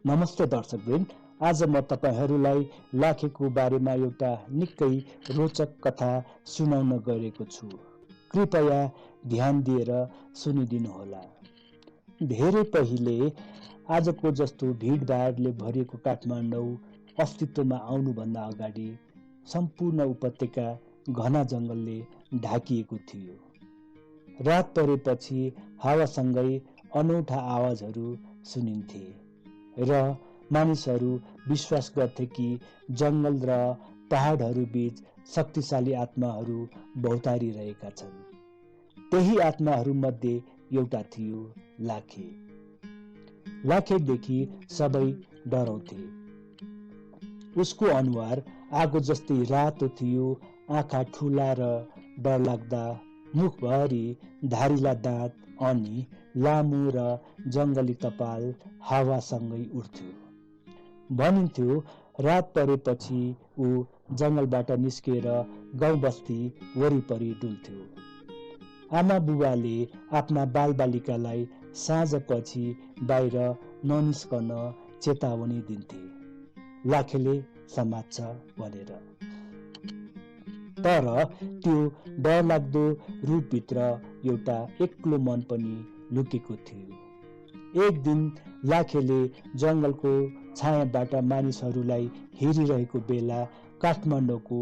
नमस्ते दर्शकवृन्द, आज म तपाईहरूलाई लाखेको बारेमा एउटा निकै रोचक कथा सुनाउन गएको छु। कृपया ध्यान दिएर सुनिदिनुहोला। धेरै पहिले आजको जस्तो भिडभाडले भरिएको काठमाडौँ अस्तित्वमा आउनुभन्दा अगाडि सम्पूर्ण उपत्यका घना जङ्गलले ढाकिएको थियो। रात परेपछि हावासँगै अनौठा आवाजहरू सुनिन्थे र मानिसहरू विश्वास गर्थे कि जङ्गल र पहाडहरू बीच शक्तिशाली आत्माहरू भौतारिरहेका छन्। त्यही आत्माहरू मध्ये एउटा थियो लाखे। लाखेदेखि सबै डराउँथे। उसको अनुहार आगो जस्तै रातो थियो, आँखा ठुला र डरलाग्दा, मुखभरि धारिला दाँत अनि लामो र जङ्गली कपाल हावासँगै उड्थ्यो। भनिन्थ्यो रात परेपछि ऊ जङ्गलबाट निस्केर गाउँ बस्ती वरिपरि डुल्थ्यो। आमा बुबाले आफ्ना बालबालिकालाई साँझपछि बाहिर ननिस्कन चेतावनी दिन्थे, लाखेले समात्छ भनेर। तर त्यो डरलाग्दो रूपभित्र एउटा एक्लो मन पनि लुकेको थियो। एक दिन लाखेले जङ्गलको छायाबाट मानिसहरूलाई हेरिरहेको बेला काठमाडौँको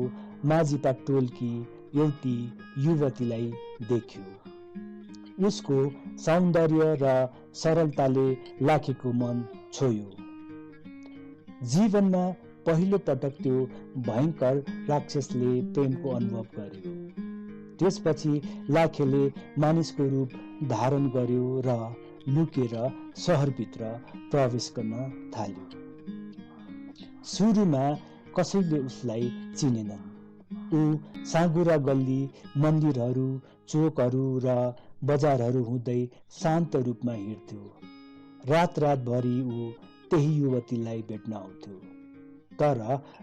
माझीपा टोलकी एउटी युवतीलाई देख्यो। उसको सौन्दर्य र सरलताले लाखेको मन छोयो। जीवनमा पहिलो पटक त्यो भयङ्कर राक्षसले प्रेमको अनुभव गर्यो। त्यसपछि लाखेले मानिसको रूप धारण गर्यो र लुकेर सहरभित्र प्रवेश गर्न थाल्यो। सुरुमा कसैले उसलाई चिनेनन्। ऊ साँघुरा गल्ली, मन्दिरहरू, चोकहरू र बजारहरू हुँदै शान्त रूपमा हिँड्थ्यो। रातभरि ऊ त्यही युवतीलाई भेट्न आउँथ्यो। तर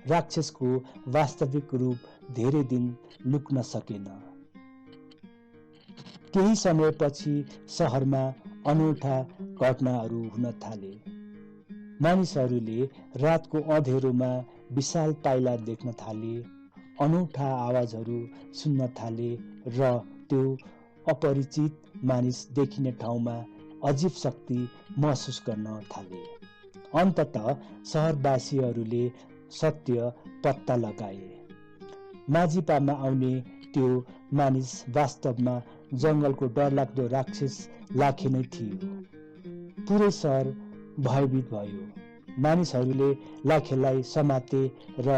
राक्षसको वास्तविक रूप धेरै दिन लुक्न सकेन। केही समयपछि सहरमा अनौठा घटनाहरू हुन थाले। मानिसहरूले रातको अँधेरोमा विशाल पाइला देख्न थाले, अनौठा आवाजहरू सुन्न थाले र त्यो अपरिचित मानिस देखिने ठाउँमा अजीब शक्ति महसुस गर्न थाले। अन्ततः सहरवासीहरूले सत्य पत्ता लगाए। माझीपामा आउने त्यो मानिस वास्तवमा जङ्गलको डरलाग्दो राक्षस लाखे नै थियो। पुरै सहर भयभीत भयो। मानिसहरूले लाखेलाई समाते र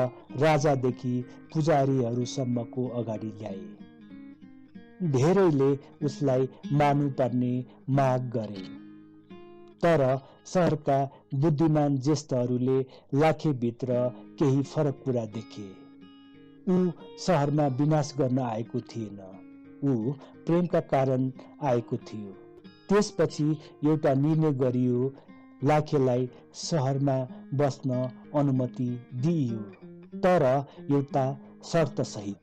राजादेखि पुजारीहरूसम्मको अगाडि ल्याए। धेरैले उसलाई मार्नुपर्ने माग गरे। तर सहरका बुद्धिमान ज्येष्ठहरूले लाखेभित्र केही फरक कुरा देखे। ऊ सहरमा विनाश गर्न आएको थिएन, ऊ प्रेमका कारण आएको थियो। त्यसपछि एउटा निर्णय गरियो, लाखेलाई सहरमा बस्न अनुमति दिइयो, तर एउटा शर्त सहित।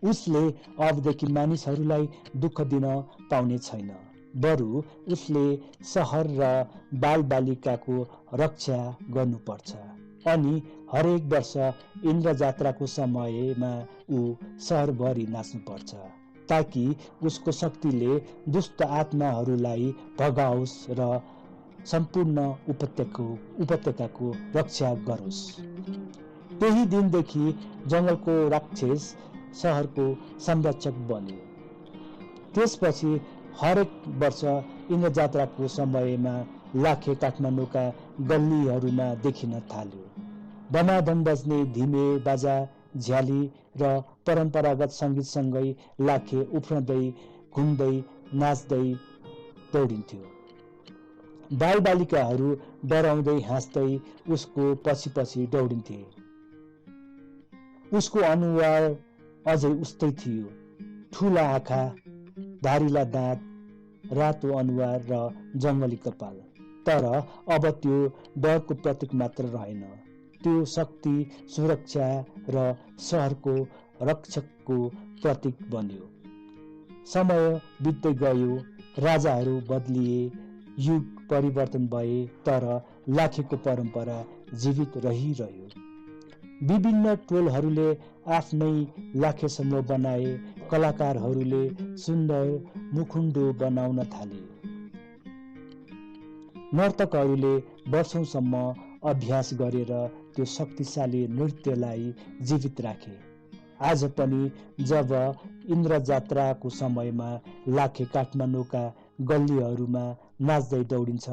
उसले अबदेखि मानिसहरूलाई दुःख दिन पाउने छैन, बरु उसले सहर र बालबालिकाको रक्षा गर्नुपर्छ। अनि हरेक वर्ष इन्द्र जात्राको समयमा ऊ सहरभरि नाच्नुपर्छ, ताकि उसको शक्तिले दुष्ट आत्माहरूलाई भगाओस् र सम्पूर्ण उपत्यकाको रक्षा गरोस्। त्यही दिनदेखि जङ्गलको राक्षस सहरको संरक्षक बन्यो। त्यसपछि हरेक वर्ष इन्द्र जात्राको समयमा लाखे काठमाडौँका गल्लीहरूमा देखिन थाल्यो। दमादम बज्ने धिमे बाजा, झ्याली र परम्परागत सङ्गीतसँगै लाखे उफ्रँदै, घुम्दै, नाच्दै दौडिन्थ्यो। बालबालिकाहरू डराउँदै हाँस्दै उसको पछि दौडिन्थे। उसको अनुहार अझै उस्तै थियो, ठुला आँखा, धारिला दाँत, रातो अनुहार र जङ्गली कपाल। तर अब त्यो डरको प्रतीक मात्र रहेन, त्यो शक्ति, सुरक्षा र सहरको रक्षकको प्रतीक बन्यो। समय बित्दै गयो, राजाहरू बदलिए, युग परिवर्तन भए तर लाखेको परम्परा जीवित रहिरह्यो। विभिन्न टोलहरूले आफ्नै लाखे समूह बनाए, कलाकारहरूले सुन्दर मुखुन्डो बनाउन थाले। नर्तकहरूले वर्षौंसम्म अभ्यास गरेर त्यो शक्तिशाली नृत्यलाई जीवित राखे। आज पनि जब इन्द्रजात्राको समयमा लाखे काठमाडौँका गल्लीहरूमा नाच्दै दौडिन्छ,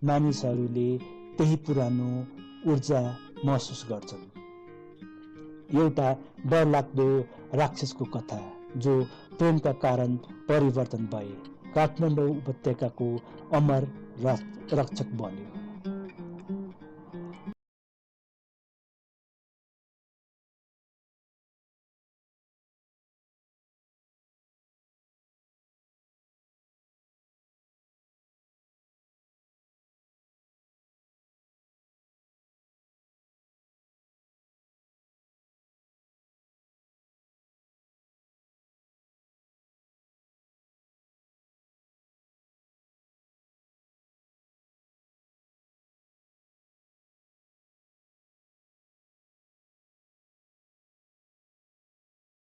मानिसहरूले त्यही पुरानो ऊर्जा महसुस गर्छन्। एउटा डरलाग्दो राक्षसको कथा जो प्रेमका कारण परिवर्तन भए काठमाडौँ उपत्यकाको अमर रक्षक बन्यो।